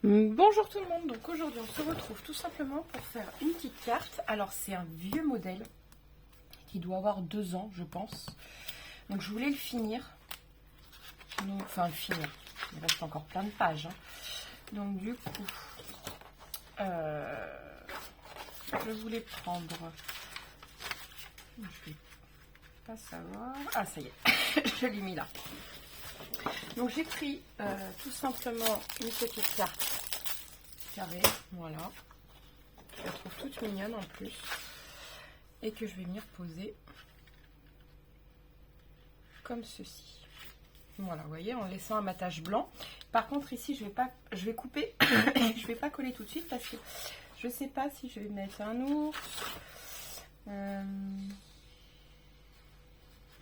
Bonjour tout le monde, donc aujourd'hui on se retrouve tout simplement pour faire une petite carte. Alors c'est un vieux modèle qui doit avoir 2 ans je pense. Donc je voulais le finir. Enfin le finir, il reste encore plein de pages. Donc du coup, je voulais prendre... Je vais pas savoir... Ah ça y est, je l'ai mis là. Donc j'ai pris tout simplement une petite carte carrée, voilà. Je la trouve toute mignonne en plus. Et que je vais venir poser comme ceci. Voilà, vous voyez, en laissant un matage blanc. Par contre ici je vais couper et je vais pas coller tout de suite parce que je sais pas si je vais mettre un ours.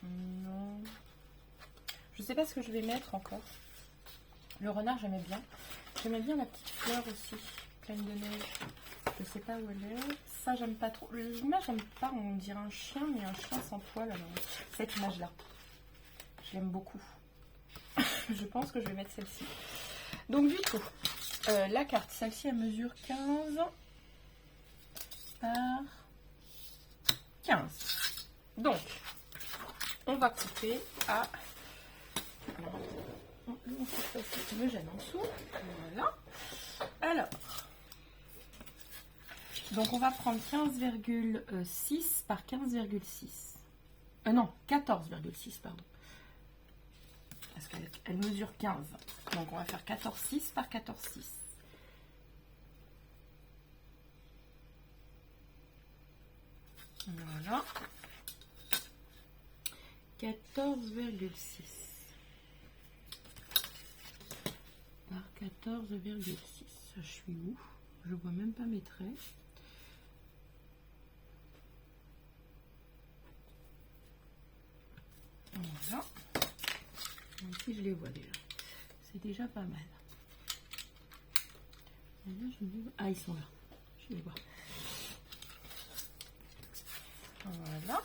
Non. Je sais pas ce que je vais mettre encore. Le renard j'aimais bien. J'aimais bien la petite fleur aussi, pleine de neige. Je sais pas où elle est. Ça j'aime pas trop. L'image j'aime pas, on dirait un chien, mais un chien sans poil. Alors cette image là, je l'aime beaucoup. Je pense que je vais mettre celle-ci. Donc du coup, la carte, celle-ci elle mesure 15 par 15. Donc, on va couper à... Alors, ça me gêne en dessous. Voilà. Alors, donc on va prendre 15,6 par 15,6. Non, 14,6, pardon. Parce qu'elle mesure 15. Donc on va faire 14,6 par 14,6. Voilà. 14,6 par 14,6. Je suis où? Je vois même pas mes traits. Voilà. Ici je les vois déjà. C'est déjà pas mal. Et là, ah, ils sont là. Je les vois. Voilà.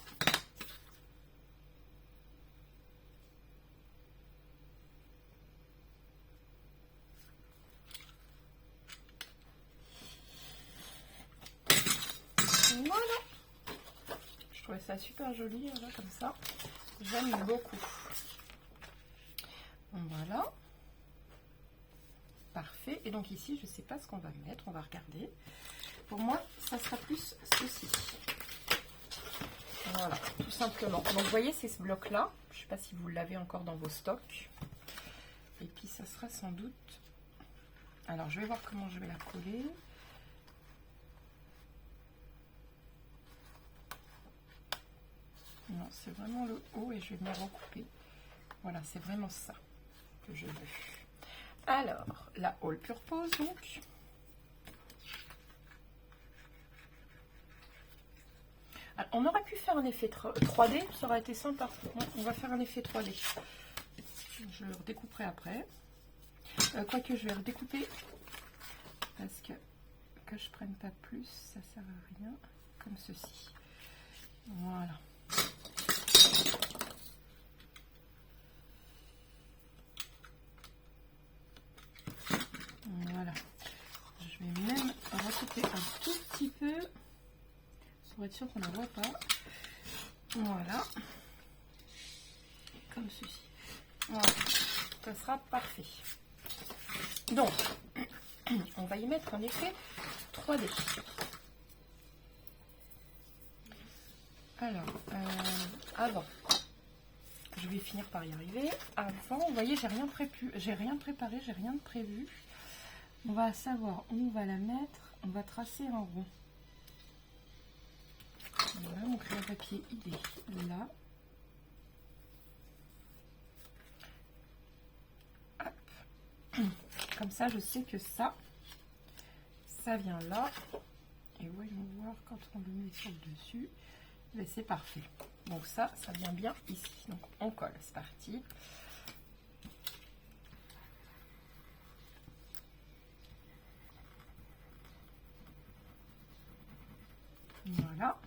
Voilà. Je trouvais ça super joli, là, comme ça. J'aime beaucoup. Voilà. Parfait. Et donc ici, je ne sais pas ce qu'on va mettre. On va regarder. Pour moi, ça sera plus ceci. Voilà, tout simplement. Donc vous voyez, c'est ce bloc-là. Je ne sais pas si vous l'avez encore dans vos stocks. Et puis ça sera sans doute... Alors, je vais voir comment je vais la coller. Non, c'est vraiment le haut et je vais venir recouper. Voilà, c'est vraiment ça que je veux. Alors, la All Purpose, donc. Alors, on aurait pu faire un effet 3D, ça aurait été sympa. Ouais, on va faire un effet 3D. Je le redécouperai après. Quoique, je vais redécouper parce que je prenne pas plus, ça sert à rien. Comme ceci. Voilà. Voilà. Je vais même recouper un tout petit peu pour être sûr qu'on ne voit pas. Voilà. Comme ceci. Voilà. Ça sera parfait. Donc, on va y mettre un effet 3D. Alors, avant, je vais finir par y arriver. Avant, vous voyez, j'ai rien préparé, j'ai rien de prévu. On va savoir où on va la mettre. On va tracer un rond. Voilà, mon crayon papier, il est là. Hop. Comme ça, je sais que ça vient là. Et voyons voir quand on le met sur le dessus. Mais c'est parfait. Donc ça vient bien ici. Donc on colle, c'est parti. Voilà.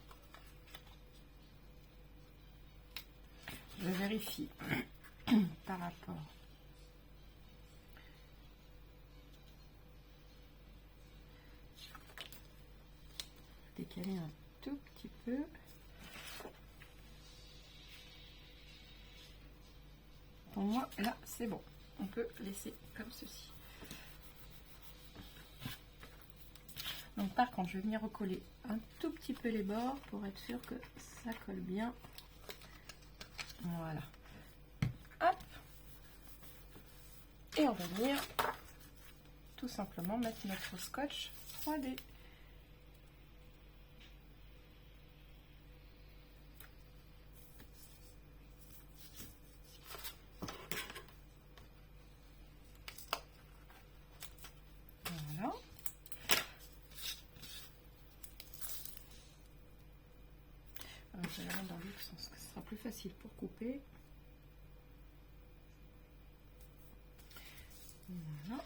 Je vérifie par rapport caler un tout petit peu. Pour moi, là, c'est bon. On peut laisser comme ceci. Donc par contre, je vais venir recoller un tout petit peu les bords pour être sûr que ça colle bien. Voilà. Hop. Et on va venir tout simplement mettre notre scotch 3D. Voilà. Je vais aller dans l'autre sens, que ce sera plus facile pour couper. Voilà.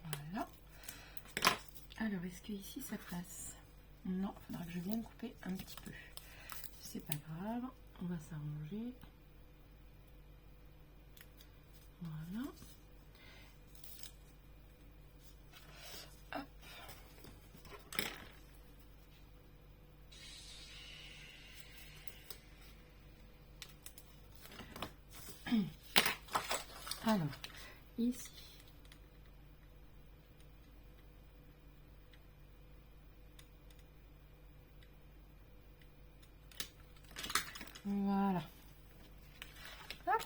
Voilà. Alors, est-ce que ici ça passe? Non, il faudra que je vienne couper un petit peu. C'est pas grave, on va s'arranger. Voilà. Hop. Alors, ici. Voilà. Hop.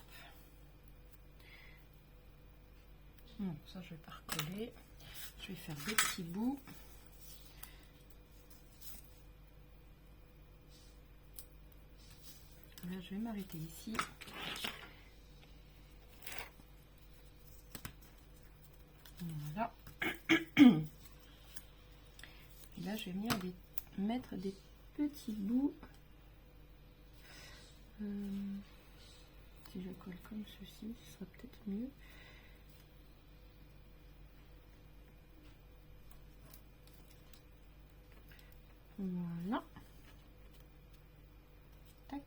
Bon, ça je vais pas recoller. Je vais faire des petits bouts. Là, je vais m'arrêter ici. Voilà. Et là, je vais venir mettre des petits bouts. Si je colle comme ceci, ce sera peut-être mieux. Voilà. Tac.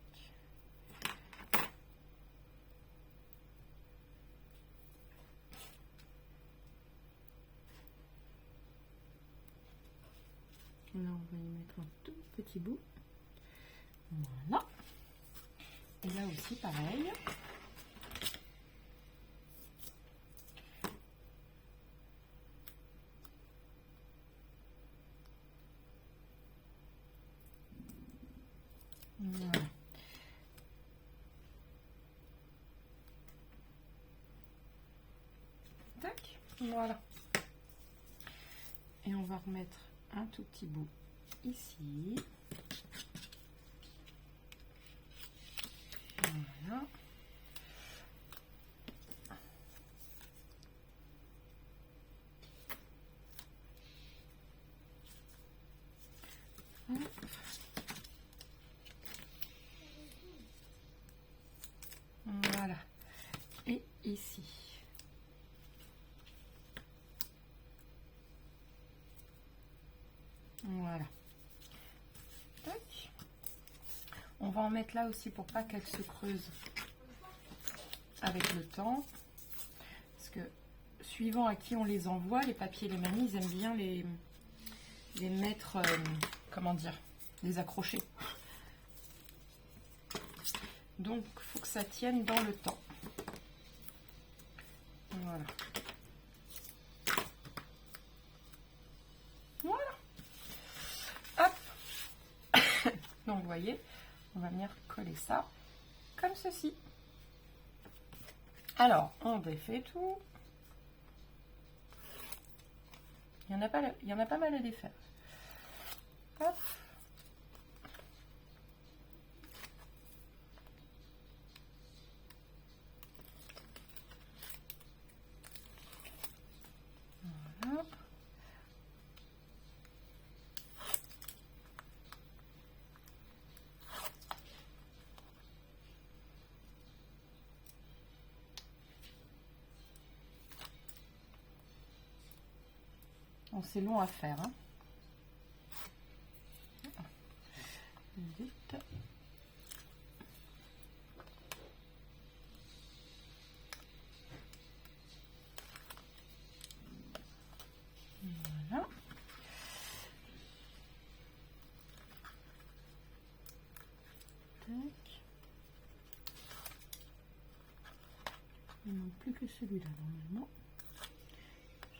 Là, on va y mettre un tout petit bout. Voilà. Et là aussi, pareil. Voilà. Tac. Voilà. Et on va remettre un tout petit bout ici. Voilà. Hop. Voilà. Et ici. Voilà. Tac. On va en mettre là aussi pour pas qu'elle se creuse avec le temps. Parce que suivant à qui on les envoie, les papiers, les mamies, ils aiment bien les mettre, comment dire, les accrocher. Donc, il faut que ça tienne dans le temps. Voilà. Voilà. Hop. Donc, vous voyez, on va venir coller ça comme ceci. Alors, on défait tout. Il y en a pas mal à défaire. Hop. Voilà. Bon, c'est long à faire. Hein. Vite. Tac. Il ne manque plus que celui-là normalement.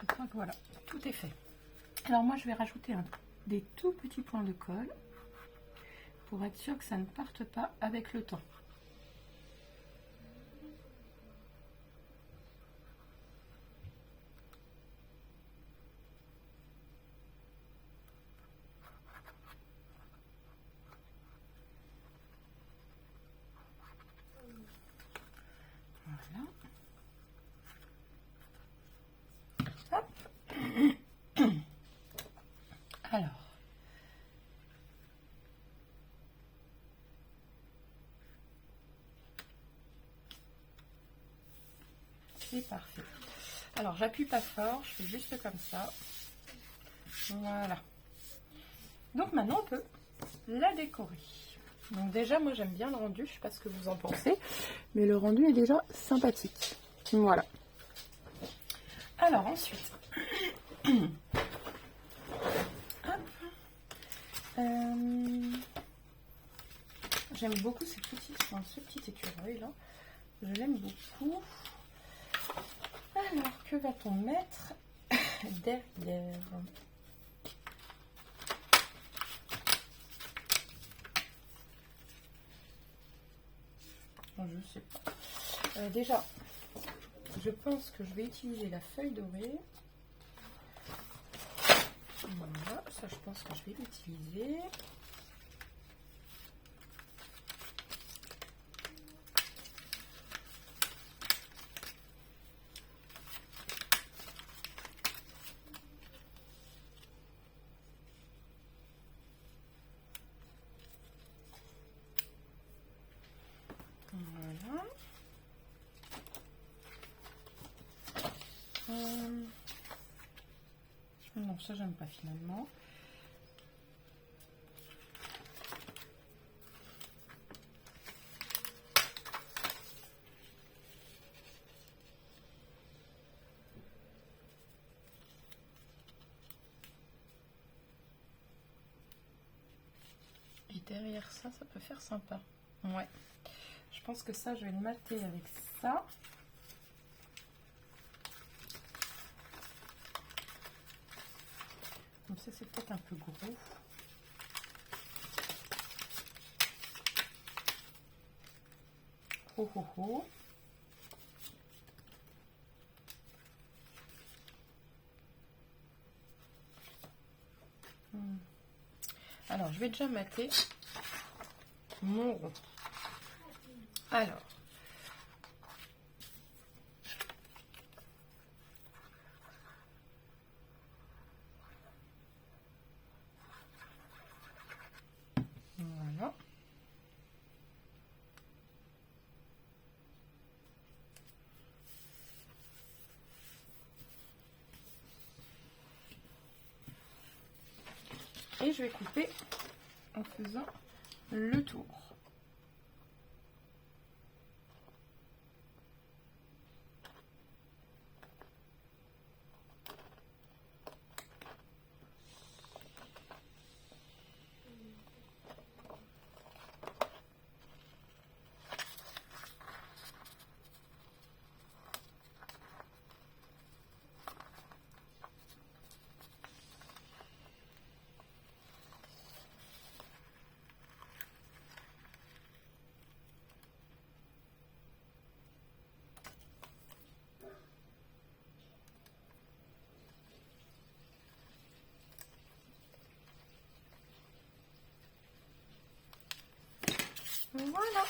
Je crois que voilà, tout est fait. Alors moi je vais rajouter des tout petits points de colle pour être sûr que ça ne parte pas avec le temps. Voilà. Hop. Alors. C'est parfait. Alors j'appuie pas fort, je fais juste comme ça. Voilà. Donc maintenant on peut la décorer. Donc déjà moi j'aime bien le rendu, je sais pas ce que vous en pensez, mais le rendu est déjà sympathique. Voilà. Alors ensuite, hop. J'aime beaucoup ce petit écureuil là. Je l'aime beaucoup. Alors que va-t-on mettre derrière? Je sais pas. Déjà, je pense que je vais utiliser la feuille dorée. Voilà, ça je pense que je vais l'utiliser. Voilà. Non, ça j'aime pas finalement. Et derrière ça, ça peut faire sympa. Ouais. Je pense que ça, je vais le mater avec ça. Comme ça, c'est peut-être un peu gros. Oh oh oh. Alors, je vais déjà mater mon rond. Alors, voilà. Et je vais couper en faisant le tour. Voilà.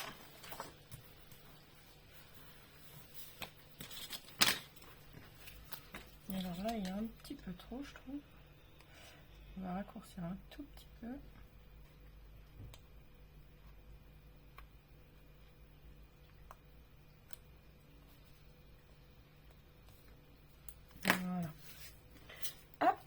Et alors là, il y a un petit peu trop, je trouve. On va raccourcir un tout petit peu. Voilà. Hop.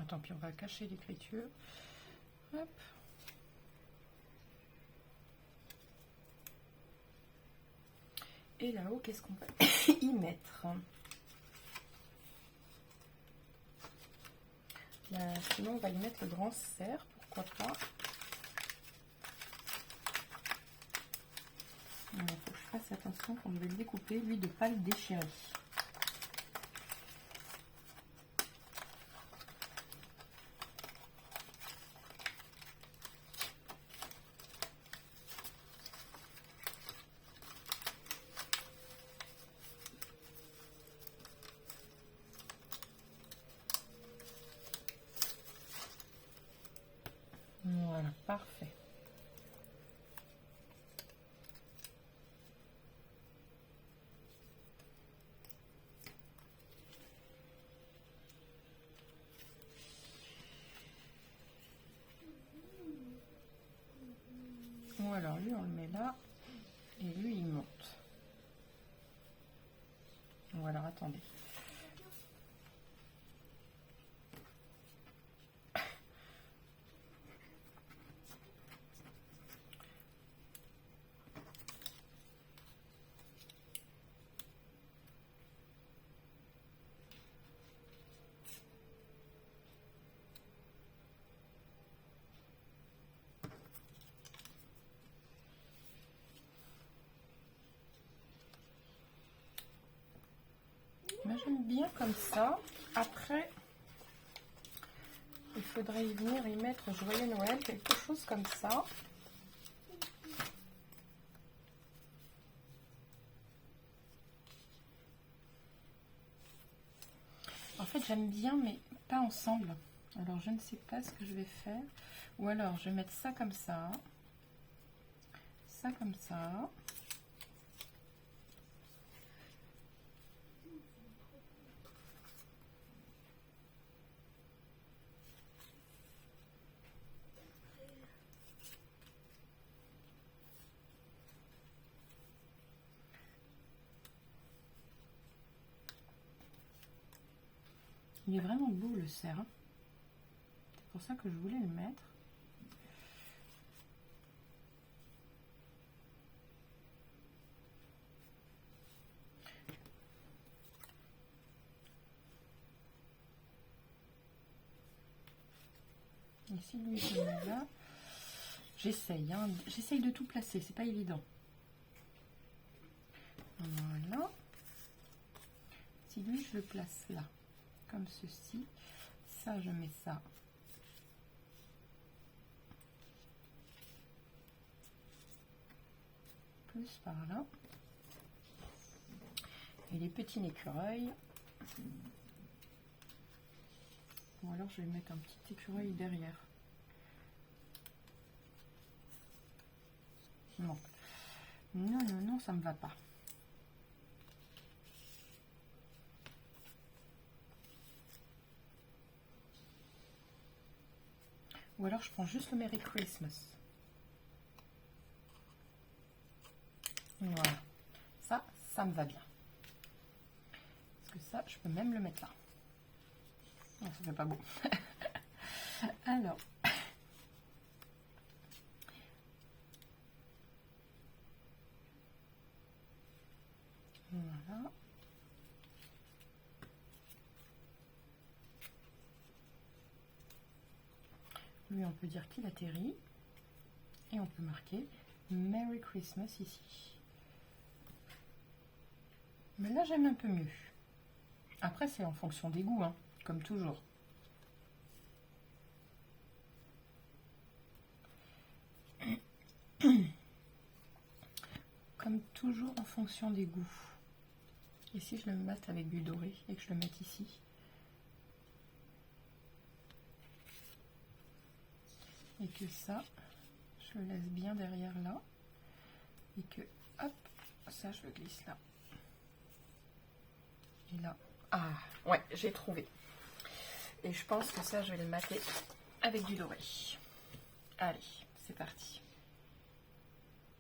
Tant pis, on va cacher l'écriture. Hop. Et là-haut, qu'est-ce qu'on va y mettre? Sinon, on va y mettre le grand cerf, pourquoi pas. Il faut que je fasse attention quand je vais le découper, lui, de ne pas le déchirer. Voilà, parfait. Bon, alors lui, on le met là. Et lui, il monte. Bon, alors attendez. Moi, j'aime bien comme ça. Après, il faudrait y venir y mettre Joyeux Noël, quelque chose comme ça. En fait, j'aime bien, mais pas ensemble. Alors, je ne sais pas ce que je vais faire. Ou alors, je vais mettre ça comme ça. Ça comme ça. Il est vraiment beau le cerf. C'est pour ça que je voulais le mettre. Ici, lui, je le mets là. J'essaye, hein. J'essaye de tout placer, c'est pas évident. Voilà. Si lui, je le place là, comme ceci. Ça, je mets ça. Plus par là. Et les petits écureuils. Ou alors, je vais mettre un petit écureuil derrière. Non. Non, non, non, ça me va pas. Ou alors je prends juste le Merry Christmas. Voilà. Ça me va bien. Parce que ça, je peux même le mettre là. Non, ça fait pas beau. Alors. Voilà. Lui, on peut dire qu'il atterrit. Et on peut marquer Merry Christmas ici. Mais là, j'aime un peu mieux. Après, c'est en fonction des goûts, hein, comme toujours. Comme toujours en fonction des goûts. Et si je le mate avec du doré et que je le mette ici. Et que ça, je le laisse bien derrière là. Et que, hop, ça je le glisse là. Et là, ah, ouais, j'ai trouvé. Et je pense que ça, je vais le mater avec du doré. Allez, c'est parti.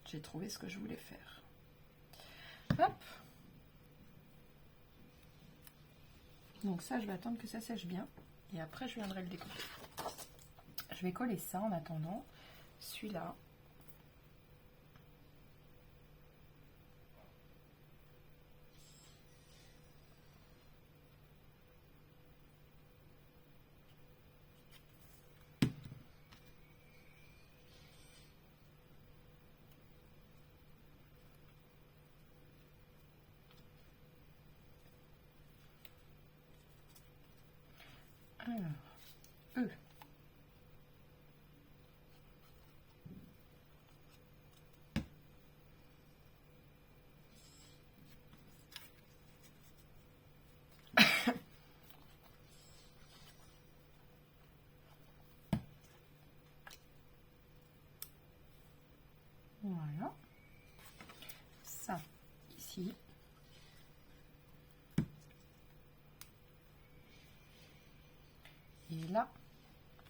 J'ai trouvé ce que je voulais faire. Hop. Donc ça, je vais attendre que ça sèche bien. Et après, je viendrai le découper. Je vais coller ça en attendant. Celui-là. Alors, E. Voilà. Ça, ici. Et là,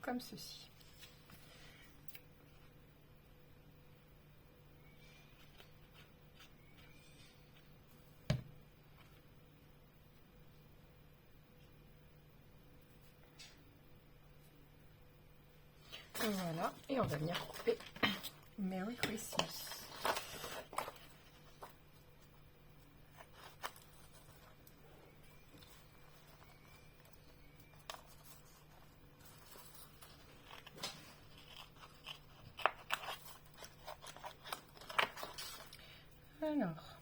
comme ceci. Voilà, et on va venir couper Merry Christmas. Alors,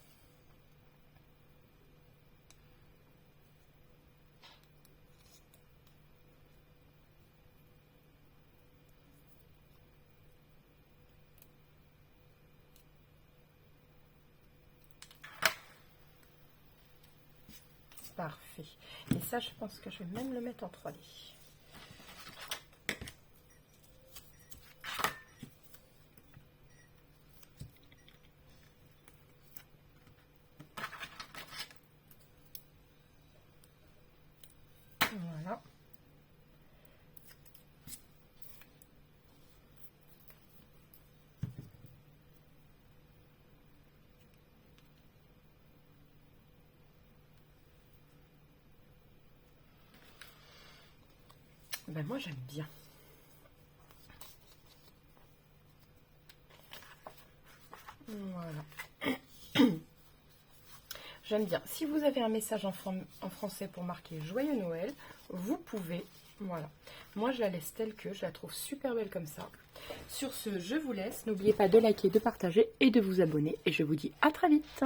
parfait. Et ça, je pense que je vais même le mettre en 3D. Voilà. Ben moi j'aime bien. Voilà. J'aime bien. Si vous avez un message en français pour marquer Joyeux Noël, vous pouvez. Voilà. Moi je la laisse telle que, je la trouve super belle comme ça. Sur ce, je vous laisse. N'oubliez pas de liker, de partager et de vous abonner. Et je vous dis à très vite.